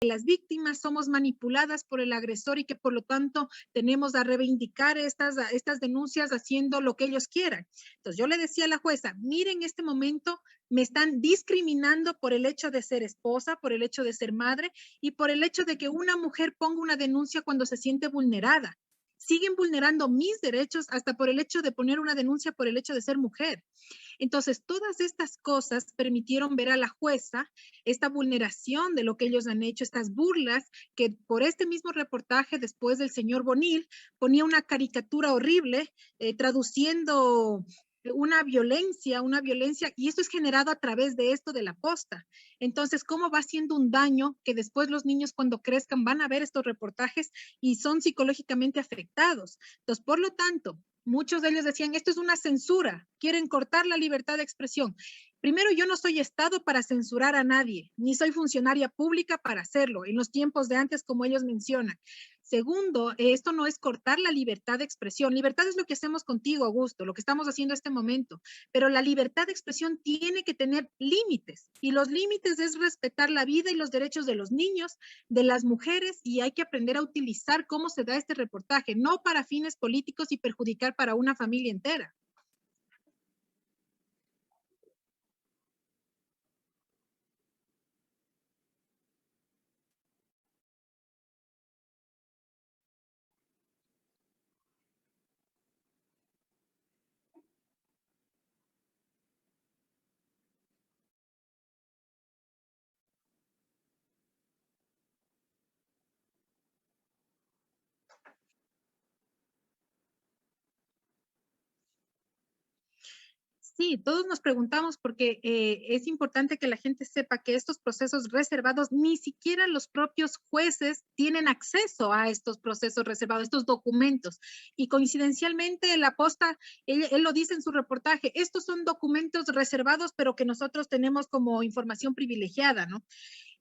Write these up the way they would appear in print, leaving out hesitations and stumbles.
las víctimas somos manipuladas por el agresor y que por lo tanto tenemos a reivindicar estas denuncias haciendo lo que ellos quieran. Entonces yo le decía a la jueza, miren, en este momento me están discriminando por el hecho de ser esposa, por el hecho de ser madre y por el hecho de que una mujer ponga una denuncia cuando se siente vulnerada. Siguen vulnerando mis derechos hasta por el hecho de poner una denuncia por el hecho de ser mujer. Entonces, todas estas cosas permitieron ver a la jueza esta vulneración de lo que ellos han hecho, estas burlas, que por este mismo reportaje, después del señor Bonil, ponía una caricatura horrible, traduciendo una violencia, y esto es generado a través de esto de la posta. Entonces, ¿cómo va siendo un daño que después los niños cuando crezcan van a ver estos reportajes y son psicológicamente afectados? Entonces, por lo tanto, muchos de ellos decían, esto es una censura, quieren cortar la libertad de expresión. Primero, yo no soy Estado para censurar a nadie, ni soy funcionaria pública para hacerlo, en los tiempos de antes, como ellos mencionan. Segundo, esto no es cortar la libertad de expresión. Libertad es lo que hacemos contigo, Augusto, lo que estamos haciendo en este momento. Pero la libertad de expresión tiene que tener límites. Y los límites es respetar la vida y los derechos de los niños, de las mujeres, y hay que aprender a utilizar cómo se da este reportaje, no para fines políticos y perjudicar para una familia entera. Sí, todos nos preguntamos porque es importante que la gente sepa que estos procesos reservados, ni siquiera los propios jueces tienen acceso a estos procesos reservados, estos documentos. Y coincidencialmente, la posta, él lo dice en su reportaje, estos son documentos reservados, pero que nosotros tenemos como información privilegiada, ¿no?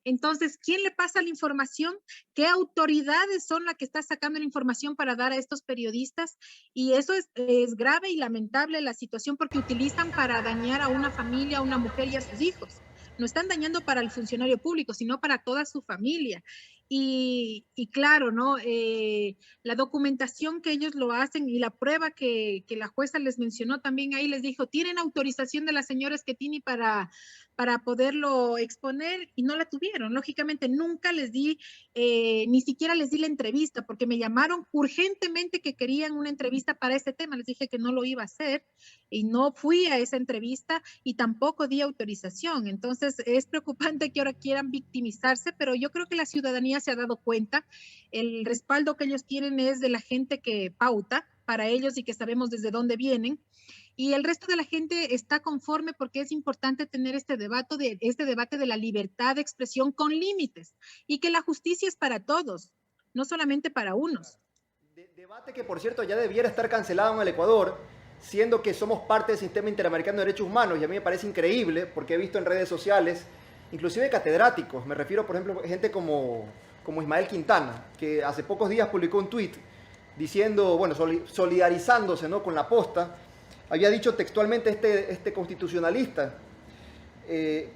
Entonces, ¿quién le pasa la información? ¿Qué autoridades son las que están sacando la información para dar a estos periodistas? Y eso es grave y lamentable la situación porque utilizan para dañar a una familia, a una mujer y a sus hijos. No están dañando para el funcionario público, sino para toda su familia. Y claro, ¿no? La documentación que ellos lo hacen y la prueba que la jueza les mencionó también ahí les dijo, ¿tienen autorización de la señora Schettini para poderlo exponer? Y no la tuvieron. Lógicamente nunca les di, ni siquiera les di la entrevista porque me llamaron urgentemente que querían una entrevista para este tema. Les dije que no lo iba a hacer y no fui a esa entrevista y tampoco di autorización. Entonces es preocupante que ahora quieran victimizarse, pero yo creo que la ciudadanía se ha dado cuenta. El respaldo que ellos tienen es de la gente que pauta para ellos y que sabemos desde dónde vienen. Y el resto de la gente está conforme porque es importante tener este debate de la libertad de expresión con límites y que la justicia es para todos, no solamente para unos. Debate que, por cierto, ya debiera estar cancelado en el Ecuador, siendo que somos parte del sistema interamericano de derechos humanos, y a mí me parece increíble porque he visto en redes sociales, inclusive catedráticos, me refiero, por ejemplo, a gente como Ismael Quintana, que hace pocos días publicó un tuit diciendo, bueno, solidarizándose, ¿no?, con la posta. Había dicho textualmente este constitucionalista que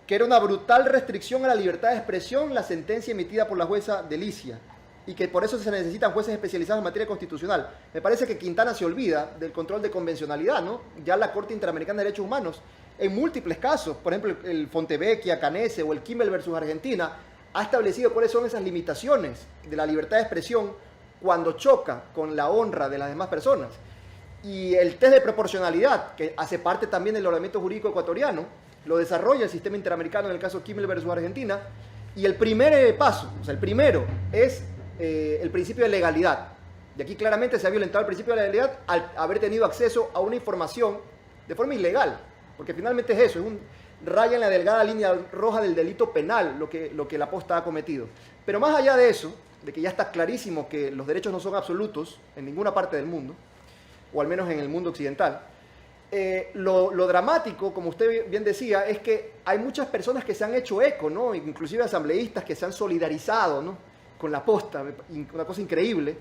era una brutal restricción a la libertad de expresión la sentencia emitida por la jueza Delicia y que por eso se necesitan jueces especializados en materia constitucional. Me parece que Quintana se olvida del control de convencionalidad, ¿no? Ya la Corte Interamericana de Derechos Humanos, en múltiples casos, por ejemplo el Fontevecchia, Canese o el Kimmel versus Argentina, ha establecido cuáles son esas limitaciones de la libertad de expresión cuando choca con la honra de las demás personas. Y el test de proporcionalidad, que hace parte también del ordenamiento jurídico ecuatoriano, lo desarrolla el sistema interamericano en el caso Kimmel versus Argentina. Y el primer paso, o sea, el primero, es el principio de legalidad. Y aquí claramente se ha violentado el principio de legalidad al haber tenido acceso a una información de forma ilegal. Porque finalmente es eso, es un raya en la delgada línea roja del delito penal lo que la posta ha cometido. Pero más allá de eso, de que ya está clarísimo que los derechos no son absolutos en ninguna parte del mundo, o al menos en el mundo occidental, lo dramático, como usted bien decía, es que hay muchas personas que se han hecho eco, ¿no? Inclusive asambleístas que se han solidarizado, ¿no?, con la posta, una cosa increíble.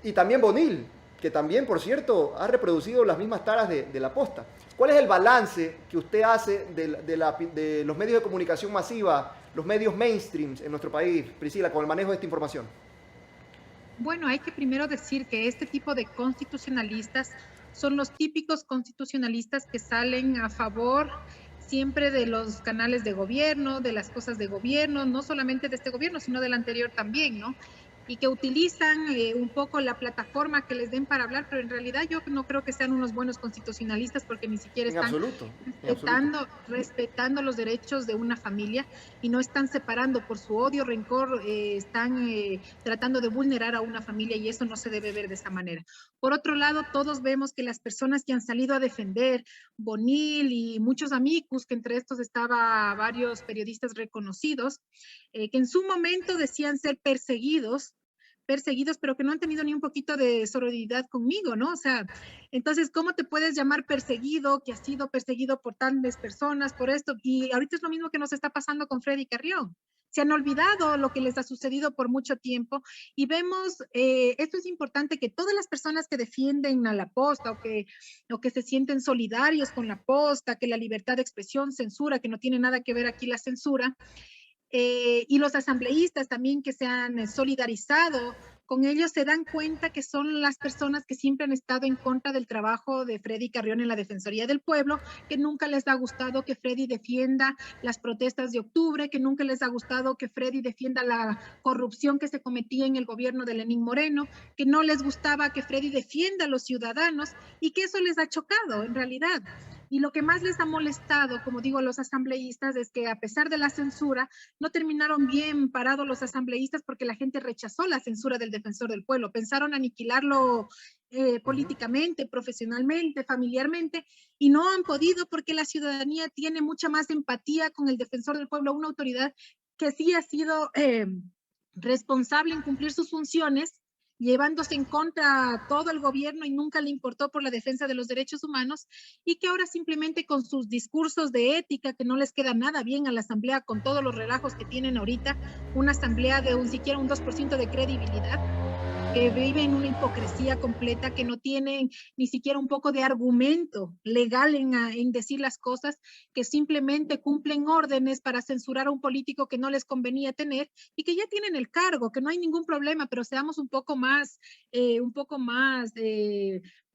Y también Bonil, que también, por cierto, ha reproducido las mismas taras de la posta. ¿Cuál es el balance que usted hace de los medios de comunicación masiva, los medios mainstreams en nuestro país, Priscila, con el manejo de esta información? Bueno, hay que primero decir que este tipo de constitucionalistas son los típicos constitucionalistas que salen a favor siempre de los canales de gobierno, de las cosas de gobierno, no solamente de este gobierno, sino del anterior también, ¿no? Y que utilizan un poco la plataforma que les den para hablar, pero en realidad yo no creo que sean unos buenos constitucionalistas porque ni siquiera están respetando los derechos de una familia y no están separando por su odio, rencor, están tratando de vulnerar a una familia y eso no se debe ver de esa manera. Por otro lado, todos vemos que las personas que han salido a defender, Bonil y muchos amigos, que entre estos estaba varios periodistas reconocidos, que en su momento decían ser perseguidos, pero que no han tenido ni un poquito de sororidad conmigo, ¿no? O sea, entonces, ¿cómo te puedes llamar perseguido, que has sido perseguido por tales personas, por esto? Y ahorita es lo mismo que nos está pasando con Freddy Carrión. Se han olvidado lo que les ha sucedido por mucho tiempo y vemos, esto es importante, que todas las personas que defienden a la posta o que se sienten solidarios con la posta, que la libertad de expresión censura, que no tiene nada que ver aquí la censura, y los asambleístas también que se han solidarizado con ellos, se dan cuenta que son las personas que siempre han estado en contra del trabajo de Freddy Carrión en la Defensoría del Pueblo, que nunca les ha gustado que Freddy defienda las protestas de octubre, que nunca les ha gustado que Freddy defienda la corrupción que se cometía en el gobierno de Lenín Moreno, que no les gustaba que Freddy defienda a los ciudadanos y que eso les ha chocado en realidad. Y lo que más les ha molestado, como digo, a los asambleístas, es que a pesar de la censura, no terminaron bien parados los asambleístas porque la gente rechazó la censura del Defensor del Pueblo. Pensaron aniquilarlo políticamente, profesionalmente, familiarmente, y no han podido porque la ciudadanía tiene mucha más empatía con el Defensor del Pueblo, una autoridad que sí ha sido responsable en cumplir sus funciones, llevándose en contra a todo el gobierno y nunca le importó por la defensa de los derechos humanos, y que ahora simplemente con sus discursos de ética, que no les queda nada bien a la asamblea con todos los relajos que tienen ahorita, una asamblea de siquiera un 2% de credibilidad, que viven una hipocresía completa, que no tienen ni siquiera un poco de argumento legal en decir las cosas, que simplemente cumplen órdenes para censurar a un político que no les convenía tener y que ya tienen el cargo, que no hay ningún problema, pero seamos un poco más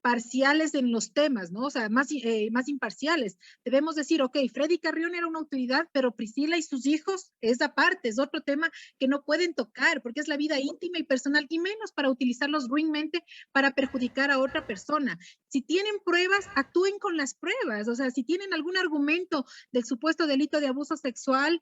parciales en los temas, ¿no? O sea, más imparciales. Debemos decir, ok, Freddy Carrión era una autoridad, pero Priscila y sus hijos es aparte, es otro tema que no pueden tocar, porque es la vida íntima y personal, y menos para utilizarlos ruinmente para perjudicar a otra persona. Si tienen pruebas, actúen con las pruebas. O sea, si tienen algún argumento del supuesto delito de abuso sexual,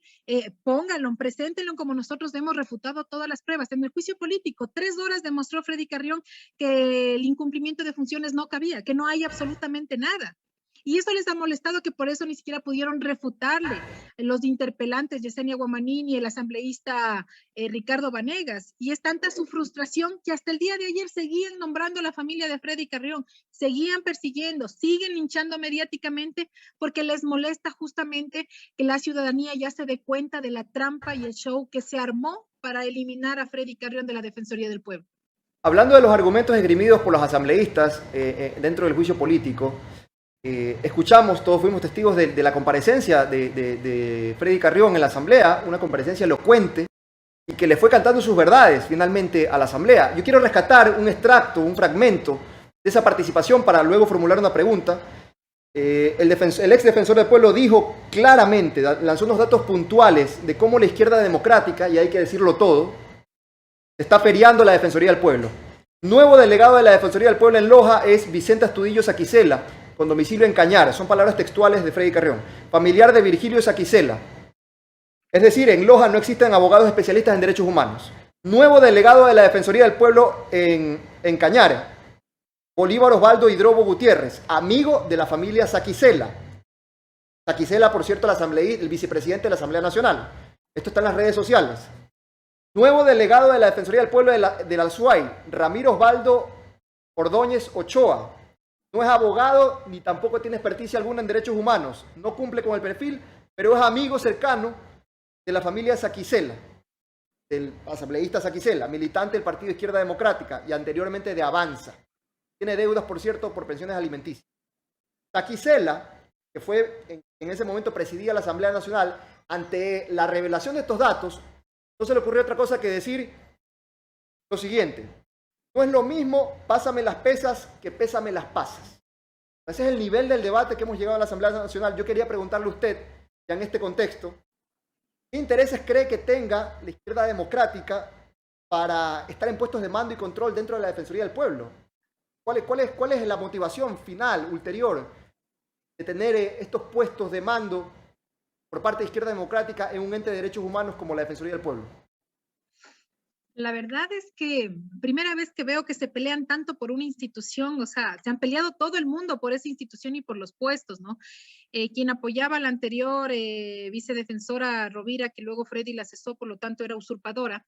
pónganlo, preséntenlo, como nosotros hemos refutado todas las pruebas. En el juicio político, 3 horas demostró Freddy Carrión que el incumplimiento de funciones no cabía, que no hay absolutamente nada. Y eso les ha molestado, que por eso ni siquiera pudieron refutarle los interpelantes Yesenia Guamanín y el asambleísta Ricardo Vanegas. Y es tanta su frustración que hasta el día de ayer seguían nombrando a la familia de Freddy Carrión, seguían persiguiendo, siguen linchando mediáticamente, porque les molesta justamente que la ciudadanía ya se dé cuenta de la trampa y el show que se armó para eliminar a Freddy Carrión de la Defensoría del Pueblo. Hablando de los argumentos esgrimidos por los asambleístas dentro del juicio político, escuchamos, todos fuimos testigos de la comparecencia de Freddy Carrión en la asamblea, una comparecencia elocuente y que le fue cantando sus verdades finalmente a la asamblea. Yo quiero rescatar un extracto, un fragmento de esa participación para luego formular una pregunta. El ex defensor del pueblo dijo claramente, lanzó unos datos puntuales de cómo la izquierda democrática, y hay que decirlo todo, está feriando la Defensoría del Pueblo. Nuevo delegado de la Defensoría del Pueblo en Loja es Vicente Astudillo Saquicela, con domicilio en Cañar. Son palabras textuales de Freddy Carrión. Familiar de Virgilio Saquicela. Es decir, en Loja no existen abogados especialistas en derechos humanos. Nuevo delegado de la Defensoría del Pueblo en Cañar, Bolívar Osvaldo Hidrobo Gutiérrez, amigo de la familia Saquicela. Saquicela, por cierto, el vicepresidente de la Asamblea Nacional. Esto está en las redes sociales. Nuevo delegado de la Defensoría del Pueblo del Alzuay, Ramiro Osvaldo Ordóñez Ochoa. No es abogado ni tampoco tiene experticia alguna en derechos humanos. No cumple con el perfil, pero es amigo cercano de la familia Saquicela, del asambleísta Saquicela, militante del Partido Izquierda Democrática y anteriormente de Avanza. tiene deudas, por cierto, por pensiones alimenticias. Taquicela, que fue en ese momento presidía la Asamblea Nacional, ante la revelación de estos datos, no se le ocurrió otra cosa que decir lo siguiente: no es lo mismo pásame las pesas que pésame las pasas. Ese es el nivel del debate que hemos llegado a la Asamblea Nacional. Yo quería preguntarle a usted, ya en este contexto, ¿qué intereses cree que tenga la izquierda democrática para estar en puestos de mando y control dentro de la Defensoría del Pueblo? ¿Cuál es la motivación final, ulterior, de tener estos puestos de mando por parte de izquierda democrática en un ente de derechos humanos como la Defensoría del Pueblo? La verdad es que primera vez que veo que se pelean tanto por una institución, o sea, se han peleado todo el mundo por esa institución y por los puestos, ¿no? Quien apoyaba a la anterior vicedefensora Rovira, que luego Freddy la cesó, por lo tanto era usurpadora.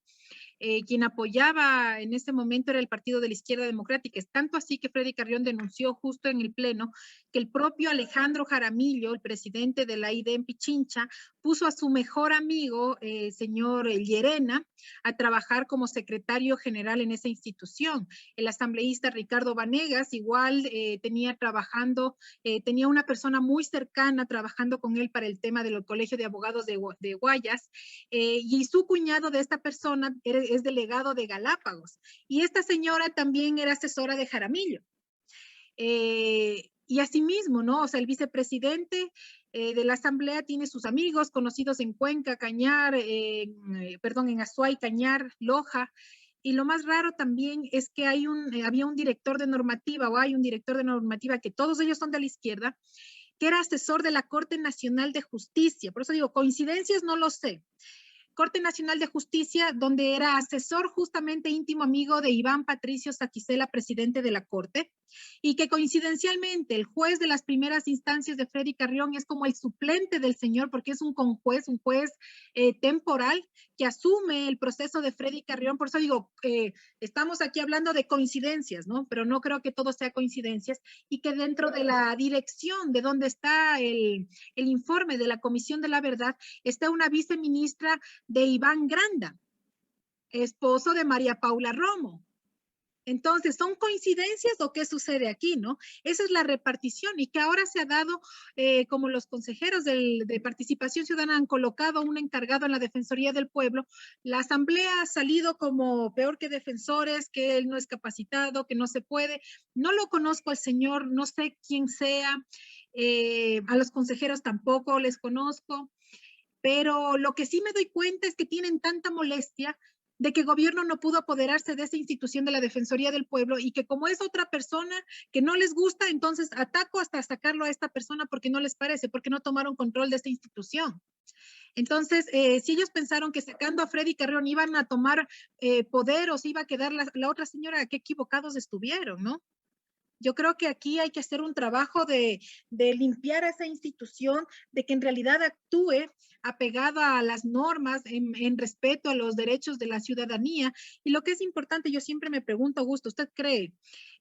Quien apoyaba en ese momento era el Partido de la Izquierda Democrática. Es tanto así que Freddy Carrión denunció justo en el Pleno que el propio Alejandro Jaramillo, el presidente de la ID en Pichincha, puso a su mejor amigo, señor Llerena, a trabajar como secretario general en esa institución. El asambleísta Ricardo Vanegas igual tenía una persona muy cercana trabajando con él para el tema del Colegio de Abogados de Guayas, y su cuñado de esta persona es delegado de Galápagos. Y esta señora también era asesora de Jaramillo. Y asimismo, ¿no? O sea, el vicepresidente de la Asamblea tiene sus amigos conocidos en Cuenca, Cañar, en Azuay, Cañar, Loja. Y lo más raro también es que había un director de normativa, o hay un director de normativa, que todos ellos son de la izquierda, que era asesor de la Corte Nacional de Justicia. Por eso digo, coincidencias no lo sé. Corte Nacional de Justicia, donde era asesor justamente íntimo amigo de Iván Patricio Saquicela, presidente de la Corte, y que coincidencialmente el juez de las primeras instancias de Freddy Carrión es como el suplente del señor, porque es un juez temporal que asume el proceso de Freddy Carrión. Por eso digo, estamos aquí hablando de coincidencias, ¿no? Pero no creo que todo sea coincidencias, y que dentro de la dirección de donde está el informe de la Comisión de la Verdad está una viceministra de Iván Granda, esposo de María Paula Romo. Entonces, ¿son coincidencias o qué sucede aquí, no? Esa es la repartición, y que ahora se ha dado, como los consejeros de Participación Ciudadana han colocado un encargado en la Defensoría del Pueblo. La Asamblea ha salido como peor que defensores, que él no es capacitado, que no se puede. No lo conozco al señor, no sé quién sea, a los consejeros tampoco les conozco, pero lo que sí me doy cuenta es que tienen tanta molestia de que el gobierno no pudo apoderarse de esa institución de la Defensoría del Pueblo, y que como es otra persona que no les gusta, entonces ataco hasta sacarlo a esta persona porque no les parece, porque no tomaron control de esta institución. Entonces, si ellos pensaron que sacando a Freddy Carrión iban a tomar poder, o se iba a quedar la otra señora, qué equivocados estuvieron, ¿no? Yo creo que aquí hay que hacer un trabajo de limpiar a esa institución, de que en realidad actúe apegada a las normas, en respeto a los derechos de la ciudadanía. Y lo que es importante, yo siempre me pregunto, Augusto, ¿usted cree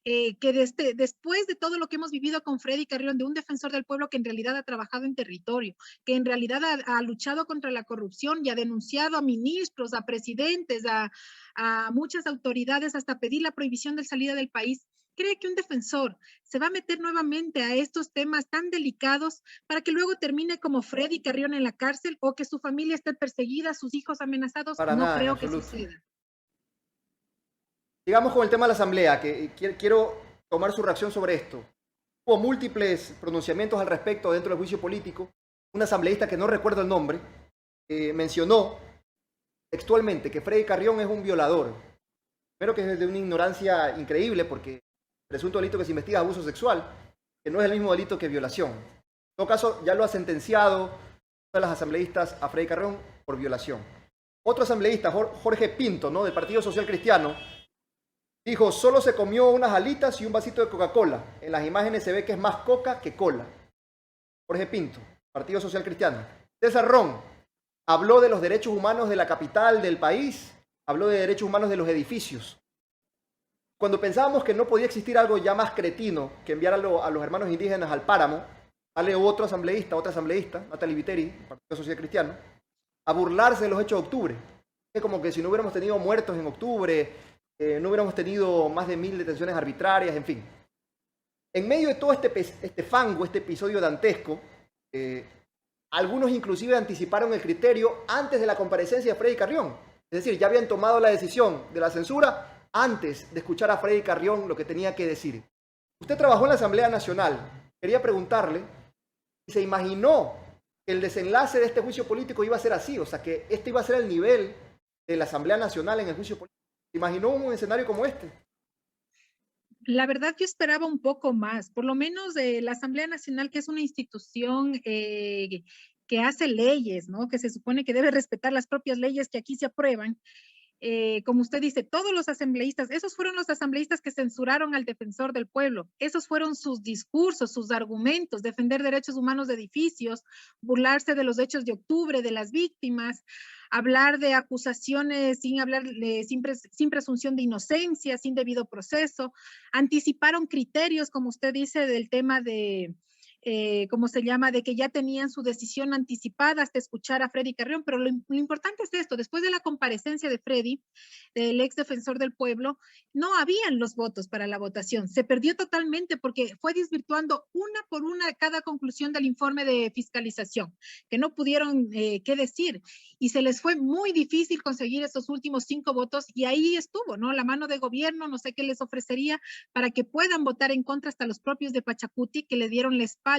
que después de todo lo que hemos vivido con Freddy Carrión, de un defensor del pueblo que en realidad ha trabajado en territorio, que en realidad ha luchado contra la corrupción y ha denunciado a ministros, a presidentes, a muchas autoridades, hasta pedir la prohibición de salida del país, cree que un defensor se va a meter nuevamente a estos temas tan delicados para que luego termine como Freddy Carrión en la cárcel, o que su familia esté perseguida, sus hijos amenazados? Para No nada, en creo que absoluto. suceda. Digamos con el tema de la Asamblea, que quiero tomar su reacción sobre esto. Hubo múltiples pronunciamientos al respecto dentro del juicio político. Un asambleísta, que no recuerdo el nombre, mencionó textualmente que Freddy Carrión es un violador. Primero, que es de una ignorancia increíble, porque presunto delito que se investiga, abuso sexual, que no es el mismo delito que violación. En todo caso, ya lo ha sentenciado una de las asambleístas a Freddy Carrión por violación. Otro asambleísta, Jorge Pinto, ¿no?, del Partido Social Cristiano, dijo: solo se comió unas alitas y un vasito de Coca-Cola. En las imágenes se ve que es más coca que cola. Jorge Pinto, Partido Social Cristiano. César Ron habló de los derechos humanos de la capital del país, habló de derechos humanos de los edificios. Cuando pensábamos que no podía existir algo ya más cretino que enviar a los hermanos indígenas al páramo, sale otra asambleísta, Natalie Viteri, Partido Social Cristiano, a burlarse de los hechos de octubre. Es como que si no hubiéramos tenido muertos en octubre, no hubiéramos tenido más de 1000 detenciones arbitrarias, en fin. En medio de todo este fango, este episodio dantesco, eh, algunos inclusive anticiparon el criterio antes de la comparecencia de Freddy Carrión. Es decir, ya habían tomado la decisión de la censura antes de escuchar a Freddy Carrión lo que tenía que decir. Usted trabajó en la Asamblea Nacional. Quería preguntarle si se imaginó que el desenlace de este juicio político iba a ser así, o sea, que este iba a ser el nivel de la Asamblea Nacional en el juicio político. ¿Se imaginó un escenario como este? La verdad, yo esperaba un poco más, por lo menos de la Asamblea Nacional, que es una institución que hace leyes, ¿no? Que se supone que debe respetar las propias leyes que aquí se aprueban. Como usted dice, todos los asambleístas, esos fueron los asambleístas que censuraron al defensor del pueblo, esos fueron sus discursos, sus argumentos, defender derechos humanos de edificios, burlarse de los hechos de octubre, de las víctimas, hablar de acusaciones sin hablar, sin presunción de inocencia, sin debido proceso, anticiparon criterios, como usted dice, del tema de ¿cómo se llama?, de que ya tenían su decisión anticipada hasta escuchar a Freddy Carrión, pero lo importante es esto, después de la comparecencia de Freddy, del ex defensor del pueblo, no habían los votos para la votación, se perdió totalmente porque fue desvirtuando una por una cada conclusión del informe de fiscalización, que no pudieron qué decir, y se les fue muy difícil conseguir esos últimos 5 votos, y ahí estuvo, ¿no?, la mano de gobierno, no sé qué les ofrecería para que puedan votar en contra hasta los propios de Pachacuti, que le dieron la espalda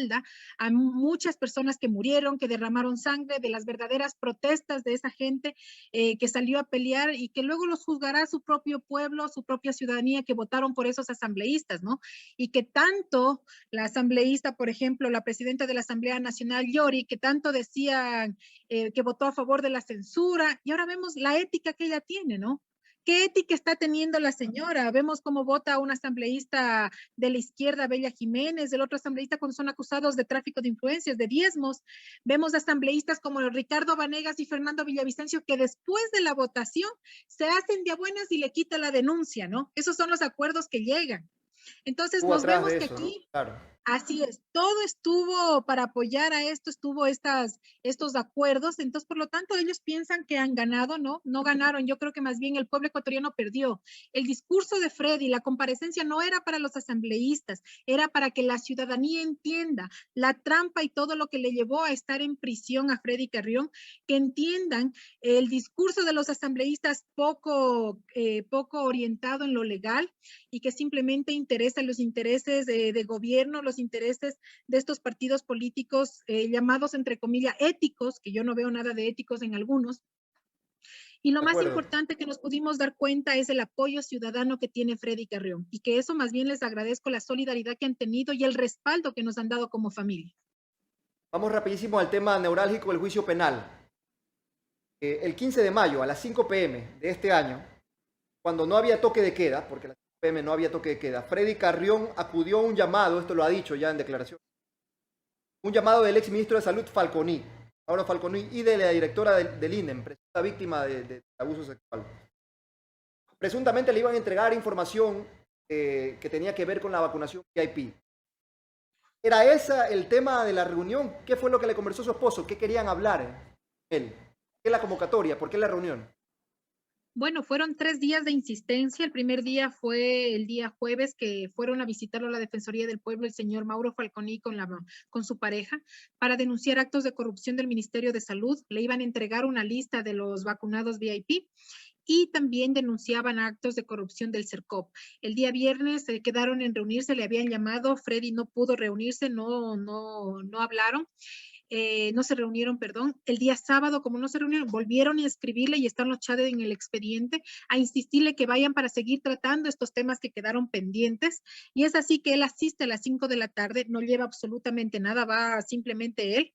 a muchas personas que murieron, que derramaron sangre, de las verdaderas protestas de esa gente que salió a pelear y que luego los juzgará su propio pueblo, su propia ciudadanía que votaron por esos asambleístas, ¿no? Y que tanto la asambleísta, por ejemplo, la presidenta de la Asamblea Nacional, Yori, que tanto decía que votó a favor de la censura, y ahora vemos la ética que ella tiene, ¿no? ¿Qué ética está teniendo la señora? Vemos cómo vota un asambleísta de la izquierda, Bella Jiménez, el otro asambleísta cuando son acusados de tráfico de influencias, de diezmos. Vemos asambleístas como Ricardo Vanegas y Fernando Villavicencio que después de la votación se hacen de a buenas y le quitan la denuncia, ¿no? Esos son los acuerdos que llegan. Entonces Estuvo nos atrás vemos de que eso, ¿no? aquí Claro. así es, todo estuvo para apoyar a esto, estuvo estos acuerdos, entonces por lo tanto ellos piensan que han ganado, ¿no? No ganaron, yo creo que más bien el pueblo ecuatoriano perdió. El discurso de Freddy, la comparecencia no era para los asambleístas, era para que la ciudadanía entienda la trampa y todo lo que le llevó a estar en prisión a Freddy Carrión, que entiendan el discurso de los asambleístas poco orientado en lo legal y que simplemente interesa los intereses de gobierno, los intereses de estos partidos políticos llamados, entre comillas, éticos, que yo no veo nada de éticos en algunos. Y lo De más acuerdo. importante que nos pudimos dar cuenta es el apoyo ciudadano que tiene Freddy Carrión y que eso más bien les agradezco la solidaridad que han tenido y el respaldo que nos han dado como familia. Vamos rapidísimo al tema neurálgico del juicio penal. El 15 de mayo a las 5 p.m. de este año, cuando no había toque de queda, porque a las 5 p.m. no había toque de queda, Freddy Carrión acudió a un llamado, esto lo ha dicho ya en declaración, un llamado del ex ministro de Salud Falconi, Mauro Falconi, y de la directora del INEM, presunta víctima de abuso sexual. Presuntamente le iban a entregar información que tenía que ver con la vacunación VIP. ¿Era ese el tema de la reunión? ¿Qué fue lo que le conversó su esposo? ¿Qué querían hablar él? ¿Qué es la convocatoria? ¿Por qué la reunión? Bueno, fueron 3 días de insistencia. El primer día fue el día jueves que fueron a visitarlo a la Defensoría del Pueblo el señor Mauro Falconi con su pareja para denunciar actos de corrupción del Ministerio de Salud. Le iban a entregar una lista de los vacunados VIP y también denunciaban actos de corrupción del CERCOP. El día viernes se quedaron en reunirse, le habían llamado, Freddy no pudo reunirse, no hablaron. No se reunieron, perdón. El día sábado, como no se reunieron, volvieron a escribirle y están los chats en el expediente, a insistirle que vayan para seguir tratando estos temas que quedaron pendientes. Y es así que él asiste a las 5 de la tarde, no lleva absolutamente nada, va simplemente él.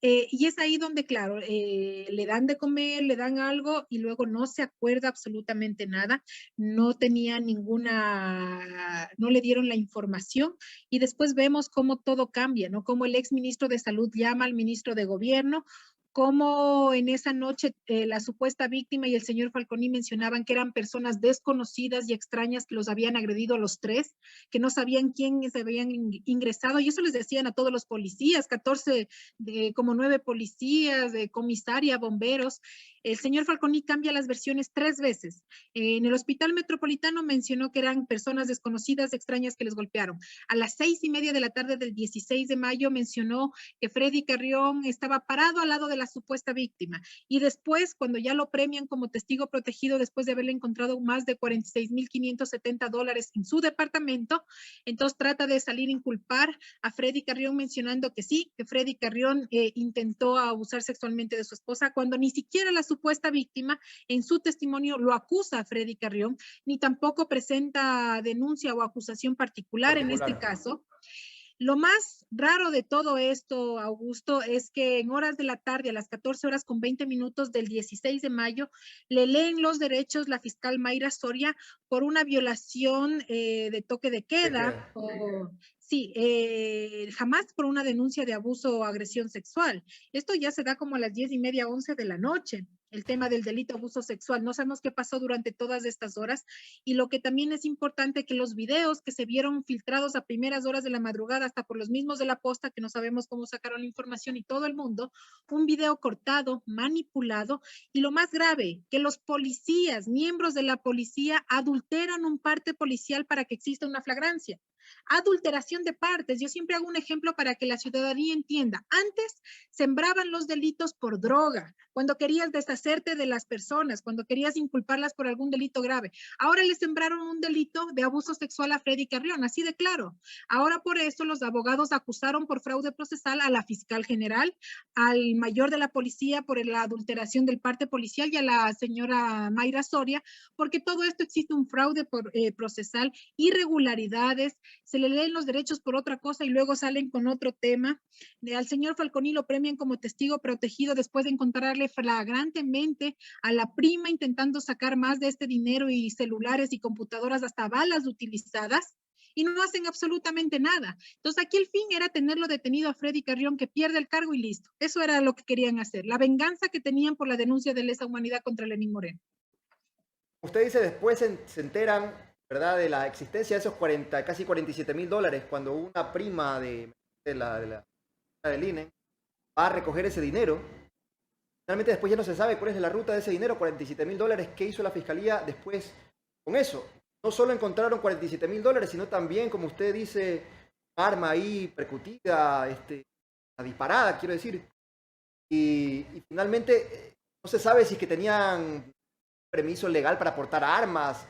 Y es ahí donde, claro, le dan de comer, le dan algo y luego no se acuerda absolutamente nada, no tenía no le dieron la información y después vemos cómo todo cambia, ¿no? Cómo el ex ministro de Salud llama al ministro de Gobierno, cómo en esa noche la supuesta víctima y el señor Falconi mencionaban que eran personas desconocidas y extrañas que los habían agredido a los tres, que no sabían quién se habían ingresado y eso les decían a todos los policías, 14 como 9 policías, de comisaria, bomberos, El señor Falconi cambia las versiones 3 veces. En el hospital metropolitano mencionó que eran personas desconocidas, extrañas que les golpearon. A las 6:30 de la tarde del 16 de mayo mencionó que Freddy Carrión estaba parado al lado de la supuesta víctima. Y después, cuando ya lo premian como testigo protegido, después de haberle encontrado más de $46,570 en su departamento, entonces trata de salir a inculpar a Freddy Carrión mencionando que sí, que Freddy Carrión intentó abusar sexualmente de su esposa, cuando ni siquiera la supuesta víctima en su testimonio lo acusa a Freddy Carrión, ni tampoco presenta denuncia o acusación particular en este caso. Lo más raro de todo esto, Augusto, es que en horas de la tarde, a las 14:20 del 16 de mayo, le leen los derechos la fiscal Mayra Soria por una violación de toque de queda. Sí, jamás por una denuncia de abuso o agresión sexual. Esto ya se da como a las 10:30, 11 de la noche, el tema del delito de abuso sexual. No sabemos qué pasó durante todas estas horas. Y lo que también es importante, que los videos que se vieron filtrados a primeras horas de la madrugada, hasta por los mismos de la Posta, que no sabemos cómo sacaron la información, y todo el mundo, un video cortado, manipulado, y lo más grave, que los policías, miembros de la policía, adulteran un parte policial para que exista una flagrancia. Adulteración de partes. Yo siempre hago un ejemplo para que la ciudadanía entienda. Antes sembraban los delitos por droga, cuando querías deshacerte de las personas, cuando querías inculparlas por algún delito grave. Ahora le sembraron un delito de abuso sexual a Freddy Carrión, así de claro. Ahora por eso los abogados acusaron por fraude procesal a la fiscal general, al mayor de la policía por la adulteración del parte policial y a la señora Mayra Soria, porque todo esto existe un fraude procesal, irregularidades, se le leen los derechos por otra cosa y luego salen con otro tema. Al señor Falconi lo premian como testigo protegido después de encontrarle flagrantemente a la prima intentando sacar más de este dinero y celulares y computadoras, hasta balas utilizadas, y no hacen absolutamente nada. Entonces aquí el fin era tenerlo detenido a Freddy Carrión, que pierde el cargo y listo. Eso era lo que querían hacer, la venganza que tenían por la denuncia de lesa humanidad contra Lenín Moreno. Usted dice, después se enteran, ¿verdad?, de la existencia de esos casi $47,000, cuando una prima del INE va a recoger ese dinero. Finalmente después ya no se sabe cuál es la ruta de ese dinero, $47,000. ¿Qué hizo la fiscalía después con eso? No solo encontraron $47,000, sino también, como usted dice, arma ahí percutida, disparada, quiero decir. Y finalmente no se sabe si es que tenían permiso legal para portar armas.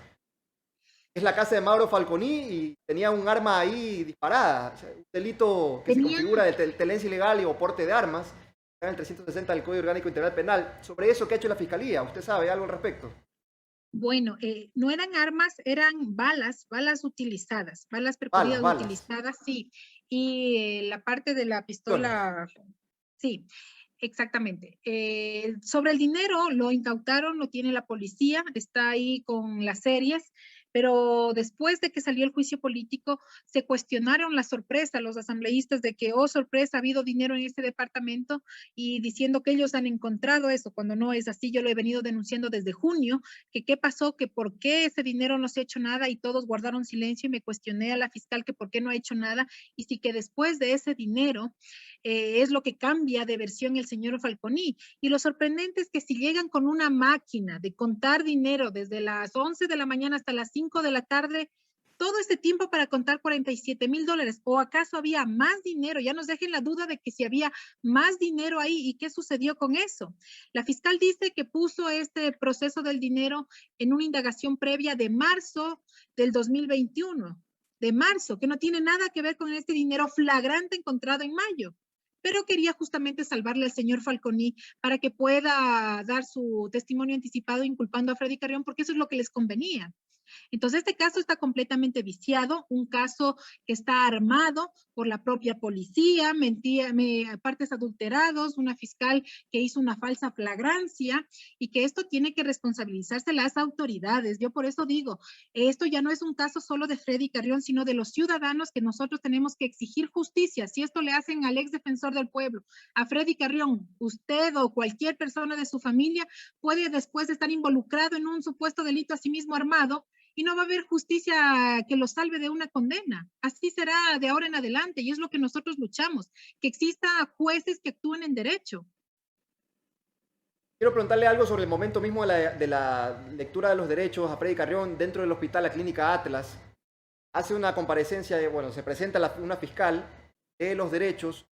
Es la casa de Mauro Falconi y tenía un arma ahí disparada. O sea, un delito que se configura de tenencia ilegal y porte de armas, en el 360 del Código Orgánico Integral Penal. Sobre eso, ¿qué ha hecho la Fiscalía? ¿Usted sabe algo al respecto? Bueno, no eran armas, eran balas utilizadas, balas percutidas utilizadas, sí. Y la parte de la pistola, sí. Exactamente. Sobre el dinero, lo incautaron, lo tiene la policía, está ahí con las series, pero después de que salió el juicio político, se cuestionaron la sorpresa, los asambleístas, de que, oh, sorpresa, ha habido dinero en este departamento, y diciendo que ellos han encontrado eso, cuando no es así. Yo lo he venido denunciando desde junio, que qué pasó, que por qué ese dinero no se ha hecho nada, y todos guardaron silencio, y me cuestioné a la fiscal que por qué no ha hecho nada, y sí que después de ese dinero, es lo que cambia de versión el señor Falconi. Y lo sorprendente es que si llegan con una máquina de contar dinero desde las 11 de la mañana hasta las 5 de la tarde, todo este tiempo para contar $47,000, ¿o acaso había más dinero? Ya nos dejen la duda de que si había más dinero ahí, y qué sucedió con eso. La fiscal dice que puso este proceso del dinero en una indagación previa de marzo del 2021, de marzo, que no tiene nada que ver con este dinero flagrante encontrado en mayo, pero quería justamente salvarle al señor Falconi para que pueda dar su testimonio anticipado inculpando a Freddy Carrión, porque eso es lo que les convenía. Entonces, este caso está completamente viciado, un caso que está armado por la propia policía, partes adulterados, una fiscal que hizo una falsa flagrancia, y que esto tiene que responsabilizarse las autoridades. Yo por eso digo, esto ya no es un caso solo de Freddy Carrión, sino de los ciudadanos, que nosotros tenemos que exigir justicia. Si esto le hacen al ex defensor del pueblo, a Freddy Carrión, usted o cualquier persona de su familia puede después estar involucrado en un supuesto delito asimismo armado, y no va a haber justicia que lo salve de una condena. Así será de ahora en adelante, y es lo que nosotros luchamos, que exista jueces que actúen en derecho. Quiero preguntarle algo sobre el momento mismo de la lectura de los derechos a Freddy Carrión dentro del hospital, la clínica Atlas. Hace una comparecencia, bueno, se presenta una fiscal de los derechos,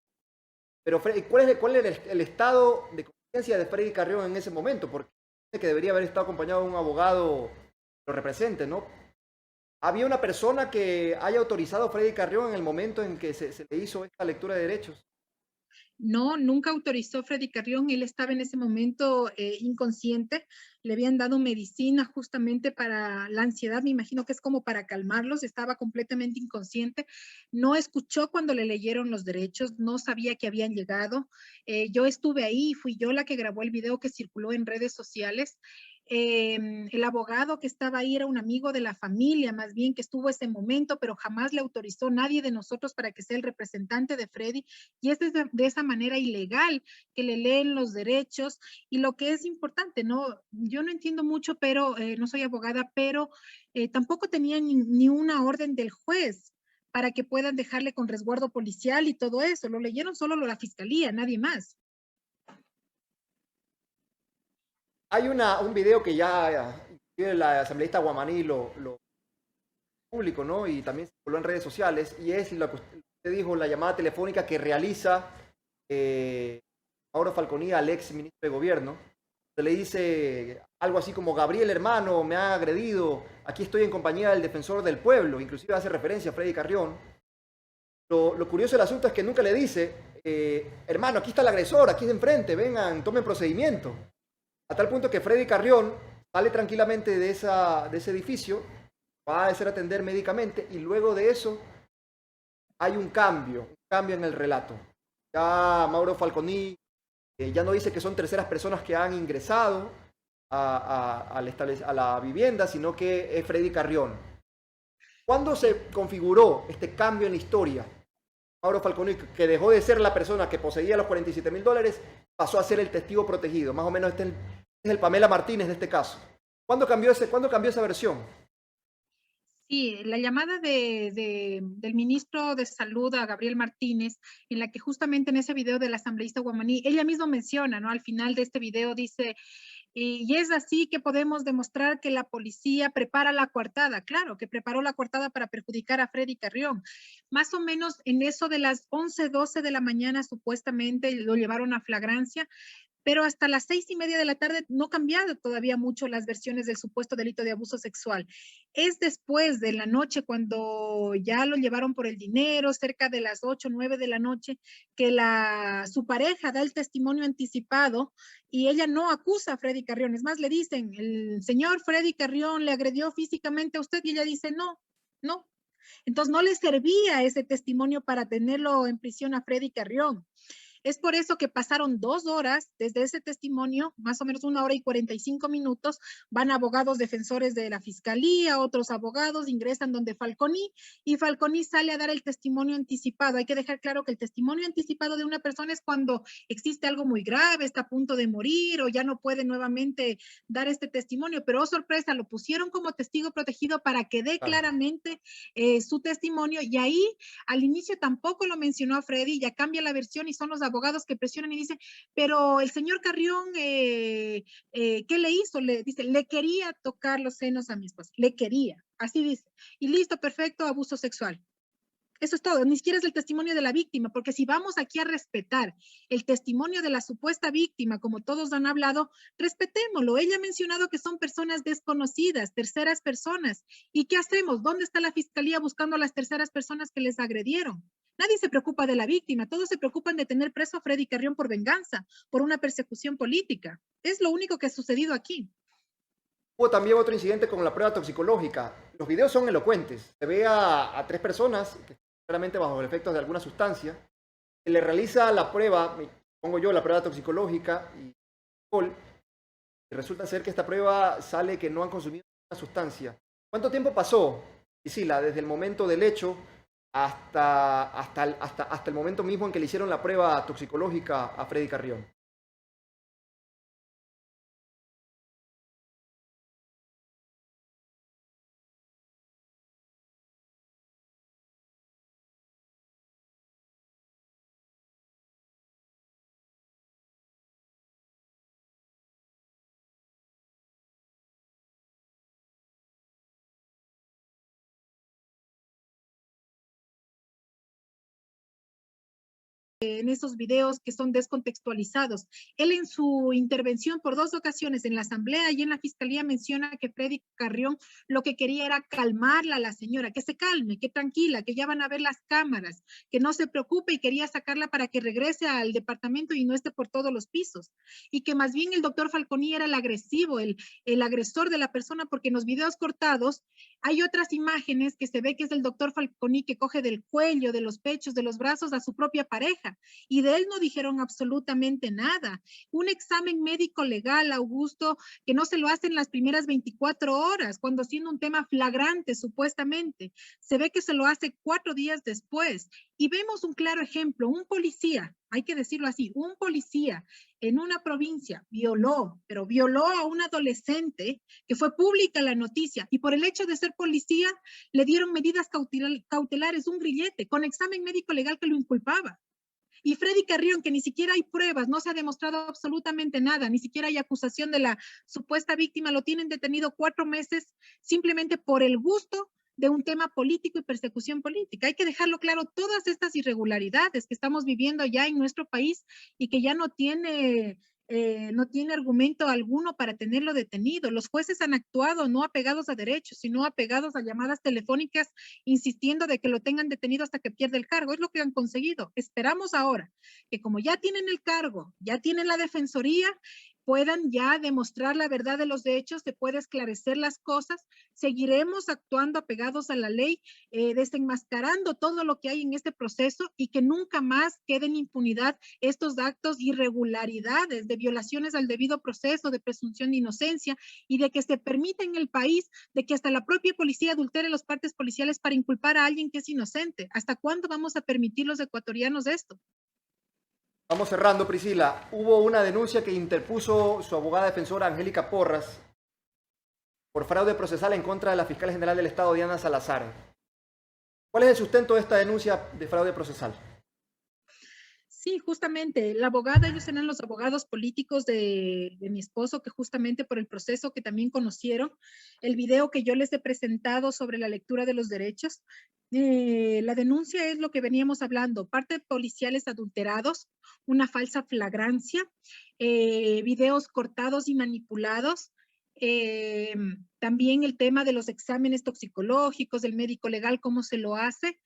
pero ¿cuál era el estado de conciencia de Freddy Carrión en ese momento? Porque que debería haber estado acompañado de un abogado que lo represente, ¿no? ¿Había una persona que haya autorizado a Freddy Carrión en el momento en que se le hizo esta lectura de derechos? No, nunca autorizó Freddy Carrión, él estaba en ese momento inconsciente, le habían dado medicina justamente para la ansiedad, me imagino que es como para calmarlos, estaba completamente inconsciente, no escuchó cuando le leyeron los derechos, no sabía que habían llegado, yo estuve ahí, fui yo la que grabó el video que circuló en redes sociales. El abogado que estaba ahí era un amigo de la familia, más bien que estuvo ese momento, pero jamás le autorizó nadie de nosotros para que sea el representante de Freddy. Y es de esa manera ilegal que le leen los derechos. Y lo que es importante, ¿no? Yo no entiendo mucho, pero no soy abogada, pero tampoco tenía ni una orden del juez para que puedan dejarle con resguardo policial y todo eso. Lo leyeron solo la fiscalía, nadie más. Hay un video que ya la asambleísta Guamaní lo público, ¿no? Y también circuló en redes sociales, y es lo que usted dijo, la llamada telefónica que realiza Mauro Falconi al ex ministro de Gobierno. Se le dice algo así como: Gabriel, hermano, me ha agredido, aquí estoy en compañía del defensor del pueblo, inclusive hace referencia a Freddy Carrión. Lo curioso del asunto es que nunca le dice, hermano, aquí está el agresor, aquí de enfrente, vengan, tomen procedimiento. A tal punto que Freddy Carrión sale tranquilamente de ese edificio, va a ser atender médicamente, y luego de eso hay un cambio en el relato. Ya Mauro Falconi ya no dice que son terceras personas que han ingresado a la vivienda, sino que es Freddy Carrión. ¿Cuándo se configuró este cambio en la historia? Mauro Falconi, que dejó de ser la persona que poseía los $47,000, pasó a ser el testigo protegido. Más o menos este es el Pamela Martínez de este caso. ¿Cuándo cambió esa versión? Sí, la llamada del ministro de Salud a Gabriel Martínez, en la que justamente en ese video del asambleísta Guamaní, ella misma menciona, ¿no? Al final de este video dice, y es así que podemos demostrar que la policía prepara la coartada. Claro, que preparó la coartada para perjudicar a Freddy Carrión. Más o menos en eso de las 11:12 de la mañana, supuestamente lo llevaron a flagrancia, pero hasta las 6:30 de la tarde no han cambiado todavía mucho las versiones del supuesto delito de abuso sexual. Es después de la noche, cuando ya lo llevaron por el dinero, cerca de las 8, 9 de la noche, que su pareja da el testimonio anticipado y ella no acusa a Freddy Carrión. Es más, le dicen, el señor Freddy Carrión le agredió físicamente a usted, y ella dice, no, no. Entonces no le servía ese testimonio para tenerlo en prisión a Freddy Carrión. Es por eso que pasaron 2 horas desde ese testimonio, más o menos 1 hora y 45 minutos, van abogados defensores de la fiscalía, otros abogados ingresan donde Falconi, y Falconi sale a dar el testimonio anticipado. Hay que dejar claro que el testimonio anticipado de una persona es cuando existe algo muy grave, está a punto de morir o ya no puede nuevamente dar este testimonio, pero oh sorpresa, lo pusieron como testigo protegido para que dé Claro. claramente su testimonio, y ahí al inicio tampoco lo mencionó a Freddy, ya cambia la versión y son los abogados que presionan y dicen, pero el señor Carrión, ¿qué le hizo? Le dice, le quería tocar los senos a mi esposa, le quería, así dice. Y listo, perfecto, abuso sexual. Eso es todo, ni siquiera es el testimonio de la víctima, porque si vamos aquí a respetar el testimonio de la supuesta víctima, como todos han hablado, respetémoslo. Ella ha mencionado que son personas desconocidas, terceras personas. ¿Y qué hacemos? ¿Dónde está la fiscalía buscando a las terceras personas que les agredieron? Nadie se preocupa de la víctima, todos se preocupan de tener preso a Freddy Carrión por venganza, por una persecución política. Es lo único que ha sucedido aquí. Hubo también otro incidente con la prueba toxicológica. Los videos son elocuentes. Se ve a tres personas que están claramente bajo el efecto de alguna sustancia. Se le realiza la prueba, pongo yo, la prueba toxicológica y alcohol, y resulta ser que esta prueba sale que no han consumido una sustancia. ¿Cuánto tiempo pasó, Isila, desde el momento del hecho hasta el momento mismo en que le hicieron la prueba toxicológica a Freddy Carrión? en esos videos que son descontextualizados. Él en su intervención por 2 ocasiones en la asamblea y en la fiscalía menciona que Freddy Carrión lo que quería era calmarla a la señora, que se calme, que tranquila, que ya van a ver las cámaras, que no se preocupe, y quería sacarla para que regrese al departamento y no esté por todos los pisos. Y que más bien el doctor Falconi era el agresivo, el agresor de la persona, porque en los videos cortados hay otras imágenes que se ve que es el doctor Falconi que coge del cuello, de los pechos, de los brazos a su propia pareja, y de él no dijeron absolutamente nada. Un examen médico legal, Augusto, que no se lo hacen las primeras 24 horas, cuando siendo un tema flagrante supuestamente, se ve que se lo hace 4 días después. Y vemos un claro ejemplo, un policía, hay que decirlo así, un policía en una provincia violó, pero violó a un adolescente, que fue pública la noticia, y por el hecho de ser policía le dieron medidas cautelares, un grillete, con examen médico legal que lo inculpaba. Y Freddy Carrión, que ni siquiera hay pruebas, no se ha demostrado absolutamente nada, ni siquiera hay acusación de la supuesta víctima, lo tienen detenido 4 meses simplemente por el gusto de un tema político y persecución política. Hay que dejarlo claro, todas estas irregularidades que estamos viviendo ya en nuestro país y que ya no tiene argumento alguno para tenerlo detenido. Los jueces han actuado no apegados a derechos, sino apegados a llamadas telefónicas, insistiendo de que lo tengan detenido hasta que pierda el cargo. Es lo que han conseguido. Esperamos ahora que, como ya tienen el cargo, ya tienen la defensoría, puedan ya demostrar la verdad de los hechos, se puede esclarecer las cosas. Seguiremos actuando apegados a la ley, desenmascarando todo lo que hay en este proceso, y que nunca más quede en impunidad estos actos, irregularidades, de violaciones al debido proceso, de presunción de inocencia, y de que se permita en el país de que hasta la propia policía adultere los partes policiales para inculpar a alguien que es inocente. ¿Hasta cuándo vamos a permitir los ecuatorianos esto? Vamos cerrando, Priscila. Hubo una denuncia que interpuso su abogada defensora Angélica Porras por fraude procesal en contra de la fiscal general del Estado, Diana Salazar. ¿Cuál es el sustento de esta denuncia de fraude procesal? Sí, justamente, la abogada, ellos eran los abogados políticos de mi esposo, que justamente por el proceso que también conocieron, el video que yo les he presentado sobre la lectura de los derechos, la denuncia es lo que veníamos hablando, parte policiales adulterados, una falsa flagrancia, videos cortados y manipulados, eh, también el tema de los exámenes toxicológicos, del médico legal, cómo se lo hace,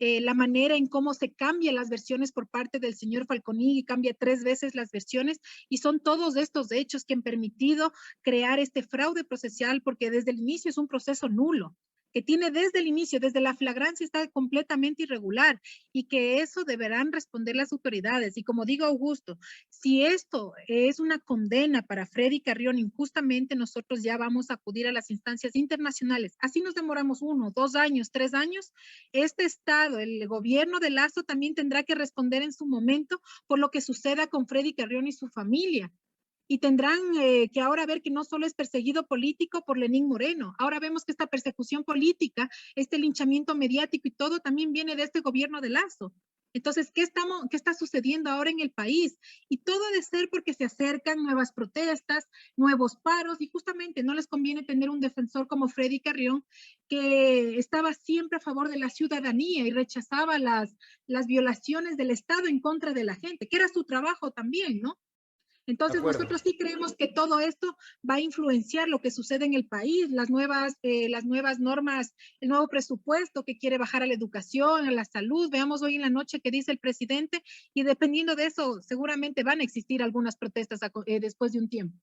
la manera en cómo se cambian las versiones por parte del señor Falconi, y cambia 3 veces las versiones, y son todos estos hechos que han permitido crear este fraude procesal, porque desde el inicio es un proceso nulo, que tiene desde el inicio, desde la flagrancia, está completamente irregular, y que eso deberán responder las autoridades. Y como digo, Augusto, si esto es una condena para Freddy Carrión injustamente, nosotros ya vamos a acudir a las instancias internacionales. Así nos demoramos 1, 2 años, 3 años. Este Estado, el gobierno de Lazo, también tendrá que responder en su momento por lo que suceda con Freddy Carrión y su familia. Y tendrán que ahora ver que no solo es perseguido político por Lenín Moreno, ahora vemos que esta persecución política, este linchamiento mediático y todo también viene de este gobierno de Lazo. Entonces, ¿qué está sucediendo ahora en el país? Y todo ha de ser porque se acercan nuevas protestas, nuevos paros, y justamente no les conviene tener un defensor como Freddy Carrión, que estaba siempre a favor de la ciudadanía y rechazaba las violaciones del Estado en contra de la gente, que era su trabajo también, ¿no? De Entonces, acuerdo. nosotros sí creemos que todo esto va a influenciar lo que sucede en el país, las nuevas normas, el nuevo presupuesto que quiere bajar a la educación, a la salud. Veamos hoy en la noche qué dice el presidente, y dependiendo de eso, seguramente van a existir algunas protestas después de un tiempo.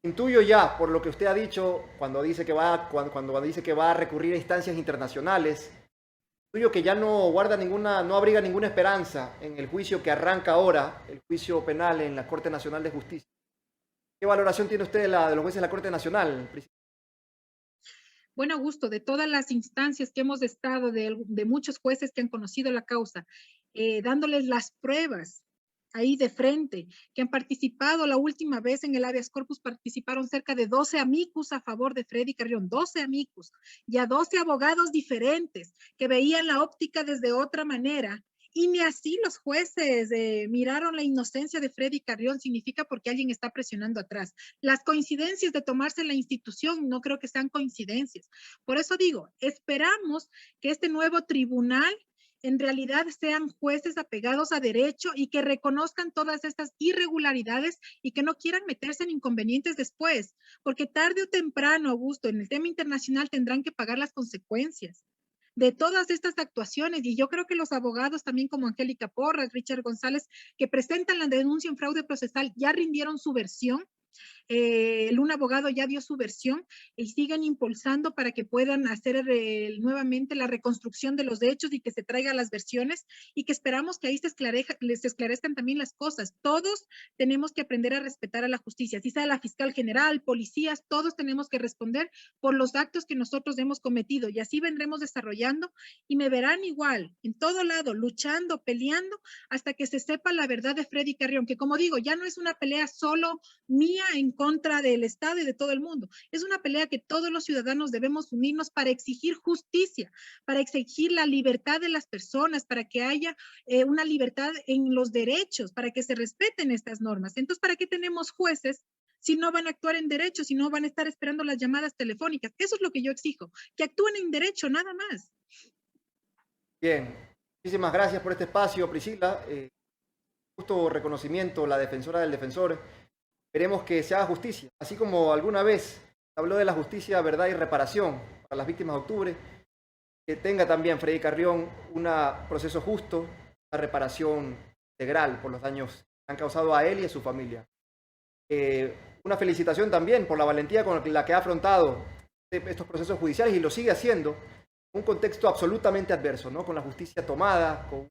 Intuyo ya, por lo que usted ha dicho, cuando dice que va a recurrir a instancias internacionales, intuyo que ya no guarda ninguna, no abriga ninguna esperanza en el juicio que arranca ahora, el juicio penal en la Corte Nacional de Justicia. ¿Qué valoración tiene usted de los jueces de la Corte Nacional? Bueno, Augusto, de todas las instancias que hemos estado, de muchos jueces que han conocido la causa, dándoles las pruebas ahí de frente, que han participado la última vez en el habeas corpus, participaron cerca de 12 amicus a favor de Freddy Carrión, 12 amicus, y a 12 abogados diferentes que veían la óptica desde otra manera. Y ni así los jueces miraron la inocencia de Freddy Carrión, significa porque alguien está presionando atrás. Las coincidencias de tomarse la institución no creo que sean coincidencias. Por eso digo, esperamos que este nuevo tribunal en realidad sean jueces apegados a derecho y que reconozcan todas estas irregularidades y que no quieran meterse en inconvenientes después, porque tarde o temprano, Augusto, en el tema internacional tendrán que pagar las consecuencias de todas estas actuaciones. Y yo creo que los abogados también como Angélica Porras, Richard González, que presentan la denuncia en fraude procesal, ya rindieron su versión. Un abogado ya dio su versión y siguen impulsando para que puedan hacer nuevamente la reconstrucción de los hechos y que se traigan las versiones y que esperamos que ahí les esclarezcan también las cosas. Todos tenemos que aprender a respetar a la justicia, si sea la fiscal general, policías, todos tenemos que responder por los actos que nosotros hemos cometido y así vendremos desarrollando y me verán igual, en todo lado, luchando, peleando, hasta que se sepa la verdad de Freddy Carrión, que como digo, ya no es una pelea solo mía en contra del Estado y de todo el mundo. Es una pelea que todos los ciudadanos debemos unirnos para exigir justicia, para exigir la libertad de las personas, para que haya una libertad en los derechos, para que se respeten estas normas. Entonces, ¿para qué tenemos jueces si no van a actuar en derecho, si no van a estar esperando las llamadas telefónicas? Eso es lo que yo exijo, que actúen en derecho, nada más. Bien, muchísimas gracias por este espacio, Priscila. Justo reconocimiento, la defensora del defensor. Queremos que se haga justicia, así como alguna vez habló de la justicia, verdad y reparación para las víctimas de octubre, que tenga también Freddy Carrión un proceso justo, una reparación integral por los daños que han causado a él y a su familia. Una felicitación también por la valentía con la que ha afrontado estos procesos judiciales y lo sigue haciendo en un contexto absolutamente adverso, ¿no? Con la justicia tomada, con una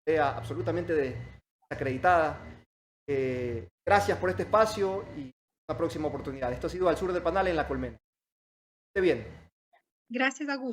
idea absolutamente desacreditada. Gracias por este espacio y una próxima oportunidad. Esto ha sido Al Sur del Panal en La Colmena. Esté bien. Gracias, Augusto.